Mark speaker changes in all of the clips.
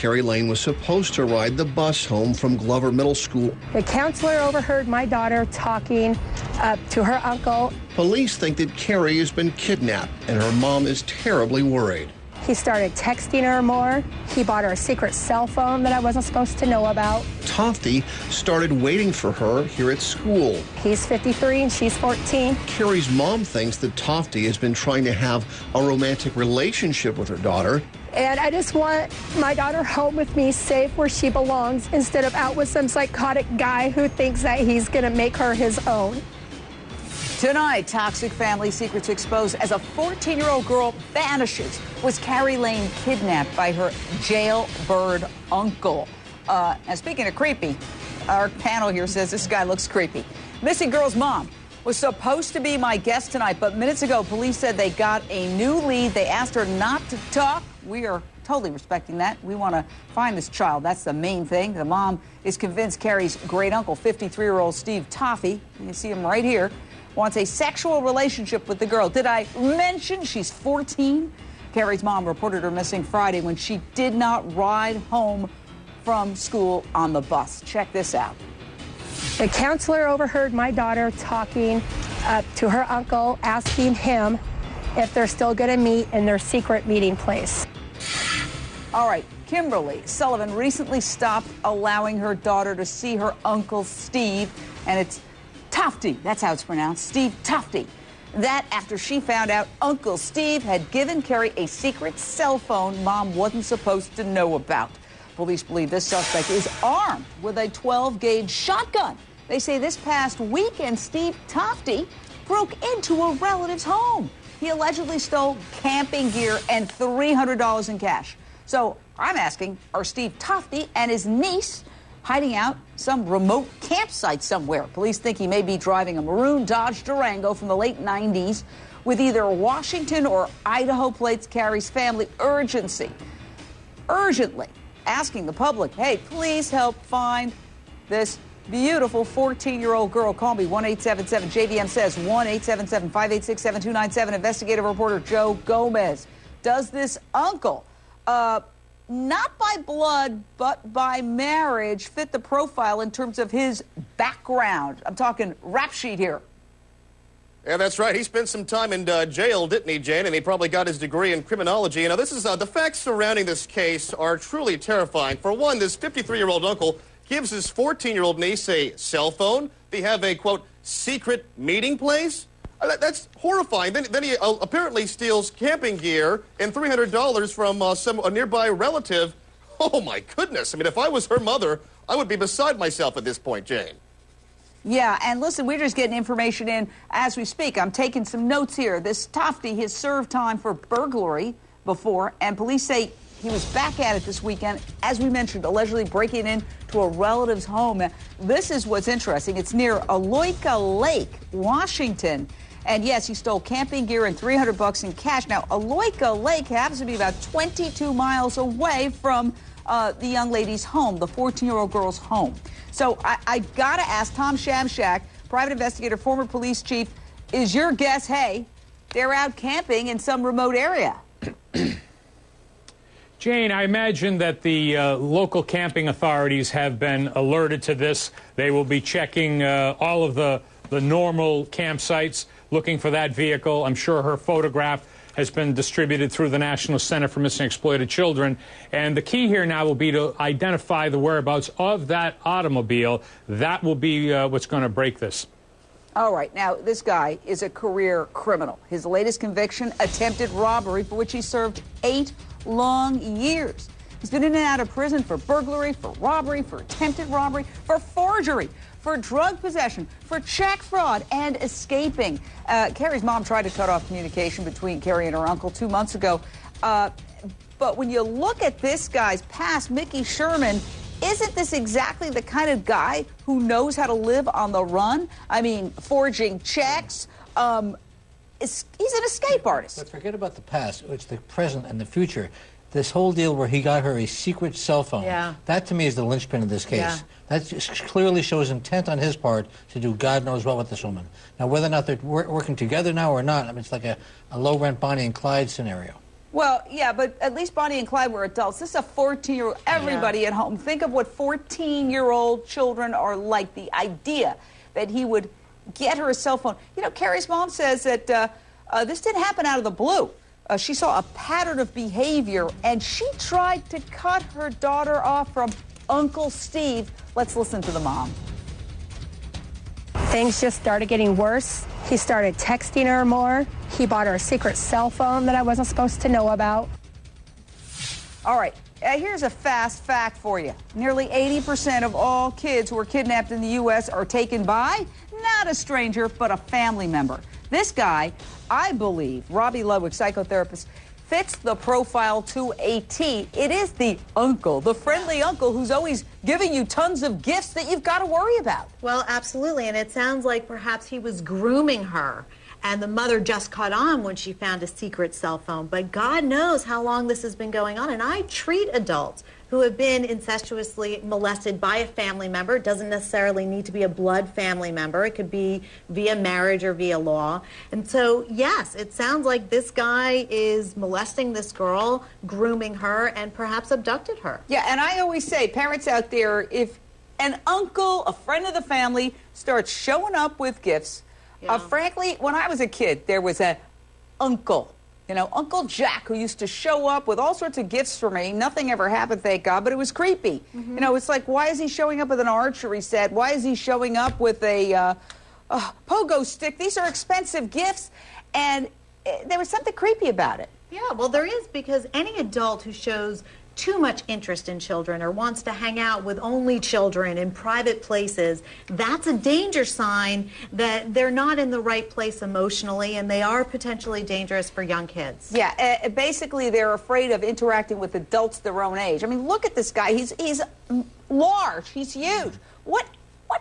Speaker 1: Carrie Lane was supposed to ride the bus home from Glover Middle School.
Speaker 2: The counselor overheard my daughter talking to her uncle.
Speaker 1: Police think that Carrie has been kidnapped, and her mom is terribly worried.
Speaker 2: He started texting her more. He bought her a secret cell phone that I wasn't supposed to know about.
Speaker 1: Tofte started waiting for her here at school.
Speaker 2: He's 53 and she's 14.
Speaker 1: Carrie's mom thinks that Tofte has been trying to have a romantic relationship with her daughter.
Speaker 2: And I just want my daughter home with me, safe where she belongs, instead of out with some psychotic guy who thinks that he's going to make her his own.
Speaker 3: Tonight, toxic family secrets exposed as a 14-year-old girl vanishes. Was Carrie Lane kidnapped by her jailbird uncle? And speaking of creepy, our panel here says this guy looks creepy. Missing girl's mom was supposed to be my guest tonight, but minutes ago, police said they got a new lead. They asked her not to talk. We are totally respecting that. We want to find this child. That's the main thing. The mom is convinced Carrie's great uncle, 53-year-old Steve Tofte, you can see him right here, wants a sexual relationship with the girl. Did I mention she's 14? Carrie's mom reported her missing Friday when she did not ride home from school on the bus. Check this out.
Speaker 2: The counselor overheard my daughter talking to her uncle, asking him if they're still going to meet in their secret meeting place.
Speaker 3: All right, Kimberlee Sullivan recently stopped allowing her daughter to see her uncle Steve, and it's Tofte, that's how it's pronounced, Steve Tofte. That after she found out Uncle Steve had given Carrie a secret cell phone mom wasn't supposed to know about. Police believe this suspect is armed with a 12-gauge shotgun. They say this past weekend, Steve Tofte broke into a relative's home. He allegedly stole camping gear and $300 in cash. So I'm asking, are Steve Tofte and his niece hiding out some remote campsite somewhere? Police think he may be driving a maroon Dodge Durango from the late 90s with either Washington or Idaho plates. Carrie's family urgently asking the public, hey, please help find this beautiful 14-year-old girl. Call me, 1-877-JVM says, 1-877-586-7297. Investigative reporter Joe Gomez. Does this uncle, not by blood, but by marriage, fit the profile in terms of his background? I'm talking rap sheet here.
Speaker 4: Yeah, that's right. He spent some time in jail, didn't he, Jane? And he probably got his degree in criminology. You know, this is the facts surrounding this case are truly terrifying. For one, this 53-year-old uncle gives his 14-year-old niece a cell phone. They have a, quote, secret meeting place. That's horrifying. Then he apparently steals camping gear and $300 from a nearby relative. Oh, my goodness. I mean, if I was her mother, I would be beside myself at this point, Jane.
Speaker 3: Yeah, and listen, we're just getting information in as we speak. I'm taking some notes here. This Tofte has served time for burglary before, and police say he was back at it this weekend, as we mentioned, allegedly breaking into a relative's home. This is what's interesting. It's near Aloyka Lake, Washington. And yes, he stole camping gear and $300 in cash. Now, Aloyka Lake happens to be about 22 miles away from the young lady's home, the 14-year-old girl's home. So I got to ask Tom Shamshak, private investigator, former police chief, is your guess, hey, they're out camping in some remote area?
Speaker 5: Jane, I imagine that the local camping authorities have been alerted to this. They will be checking all of the normal campsites, looking for that vehicle. I'm sure her photograph has been distributed through the National Center for Missing and Exploited Children. And the key here now will be to identify the whereabouts of that automobile. That will be what's going to break this.
Speaker 3: All right. Now, this guy is a career criminal. His latest conviction, attempted robbery, for which he served 8 long years. He's been in and out of prison for burglary, for robbery, for attempted robbery, for forgery, for drug possession, for check fraud, and escaping. Carrie's mom tried to cut off communication between Carrie and her uncle 2 months ago. But when you look at this guy's past, Mickey Sherman, isn't this exactly the kind of guy who knows how to live on the run? I mean, forging checks. He's an escape artist.
Speaker 6: But forget about the past. It's the present and the future. This whole deal where he got her a secret cell phone, that to me is the linchpin of this case.
Speaker 3: Yeah.
Speaker 6: That just clearly shows intent on his part to do God knows what with this woman. Now, whether or not they're working together now or not, I mean, it's like a low-rent Bonnie and Clyde scenario.
Speaker 3: Well, yeah, but at least Bonnie and Clyde were adults. This is a 14-year-old. Everybody at home, think of what 14-year-old children are like. The idea that he would get her a cell phone. You know, Carrie's mom says that this didn't happen out of the blue. She saw a pattern of behavior, and she tried to cut her daughter off from Uncle Steve. Let's listen to the mom.
Speaker 2: Things just started getting worse. He started texting her more. He bought her a secret cell phone that I wasn't supposed to know about.
Speaker 3: All right, here's a fast fact for you. Nearly 80% of all kids who are kidnapped in the U.S. are taken by not a stranger, but a family member. This guy, I believe, Robbie Ludwig, psychotherapist, fits the profile to a T. It is the uncle, the friendly uncle who's always giving you tons of gifts that you've got to worry about.
Speaker 7: Well, absolutely, and it sounds like perhaps he was grooming her, and the mother just caught on when she found a secret cell phone. But God knows how long this has been going on, and I treat adults who have been incestuously molested by a family member. It doesn't necessarily need to be a blood family member. It could be via marriage or via law. And so, yes, it sounds like this guy is molesting this girl, grooming her, and perhaps abducted her.
Speaker 3: Yeah, and I always say, parents out there, if an uncle, a friend of the family, starts showing up with gifts, frankly, when I was a kid, there was an uncle. You know, Uncle Jack, who used to show up with all sorts of gifts for me. Nothing ever happened, thank God, but it was creepy. You know, it's like, why is he showing up with an archery set? Why is he showing up with a pogo stick? These are expensive gifts, and there was something creepy about it.
Speaker 7: Yeah, well, there is, because any adult who shows too much interest in children or wants to hang out with only children in private places, that's a danger sign that they're not in the right place emotionally, and they are potentially dangerous for young kids.
Speaker 3: Yeah, basically they're afraid of interacting with adults their own age. I mean, look at this guy. He's large. He's huge. What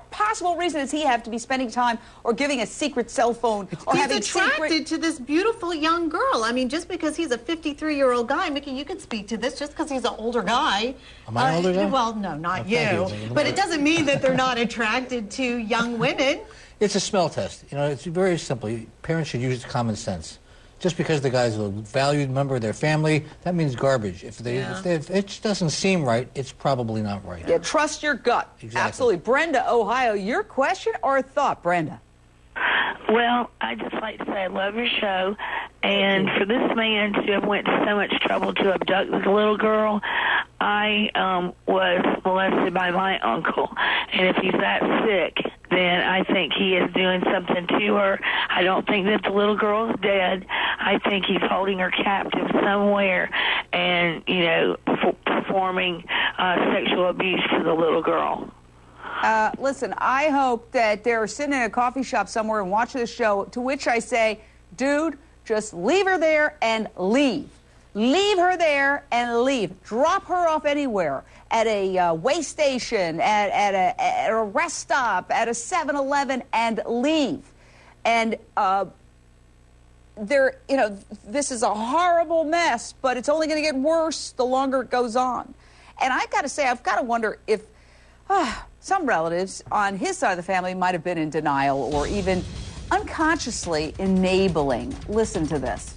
Speaker 3: possible reason does he have to be spending time or giving a secret cell phone or having
Speaker 7: attracted to this beautiful young girl? I mean, just because he's a 53-year-old guy, Mickey, you could speak to this. Just because he's an older guy.
Speaker 6: Am I an older guy?
Speaker 7: Well, no, not you. But it doesn't mean that they're not attracted to young women.
Speaker 6: It's a smell test. You know, it's very simple. Parents should use common sense. Just because the guy's a valued member of their family, that means garbage. If it doesn't seem right, it's probably not right.
Speaker 3: Yeah, trust your gut.
Speaker 6: Exactly.
Speaker 3: Absolutely. Brenda, Ohio, your question or thought, Brenda?
Speaker 8: Well, I just like to say I love your show, and for this man to have went to so much trouble to abduct this little girl, I was molested by my uncle, and if he's that sick, then I think he is doing something to her. I don't think that the little girl is dead. I think he's holding her captive somewhere and, you know, performing sexual abuse to the little girl.
Speaker 3: Listen, I hope that they're sitting in a coffee shop somewhere and watching this show, to which I say, dude, just leave her there and leave. Leave her there and leave. Drop her off anywhere, at a way station, at a rest stop, at a 7-Eleven, and leave. And you know, this is a horrible mess, but it's only going to get worse the longer it goes on. And I've got to say, I've got to wonder if some relatives on his side of the family might have been in denial or even unconsciously enabling. Listen to this.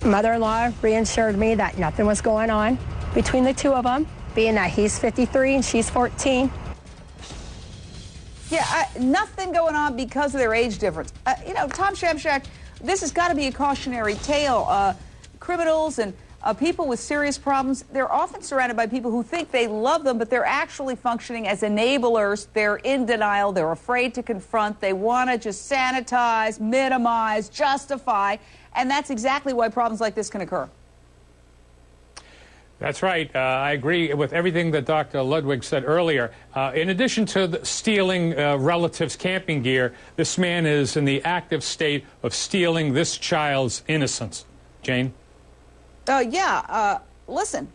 Speaker 2: Mother-in-law reassured me that nothing was going on between the two of them, being that he's 53 and she's 14.
Speaker 3: Yeah, nothing going on because of their age difference. You know, Tom Shamshak, this has got to be a cautionary tale. Criminals and people with serious problems, they're often surrounded by people who think they love them, but they're actually functioning as enablers. They're in denial. They're afraid to confront. They want to just sanitize, minimize, justify. And that's exactly why problems like this can occur.
Speaker 5: That's right. I agree with everything that Dr. Ludwig said earlier. In addition to stealing relatives' camping gear, this man is in the active state of stealing this child's innocence. Jane?
Speaker 3: Listen,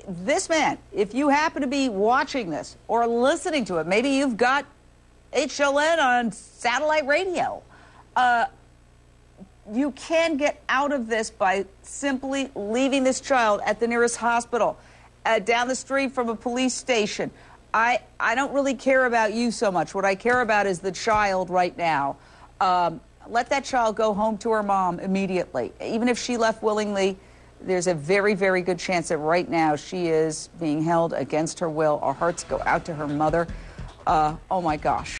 Speaker 3: this man, if you happen to be watching this or listening to it, maybe you've got HLN on satellite radio, you can get out of this by simply leaving this child at the nearest hospital, down the street from a police station. I don't really care about you so much. What I care about is the child right now. let that child go home to her mom immediately. Even if she left willingly, there's a very, very good chance that right now she is being held against her will. Our hearts go out to her mother. Oh, my gosh.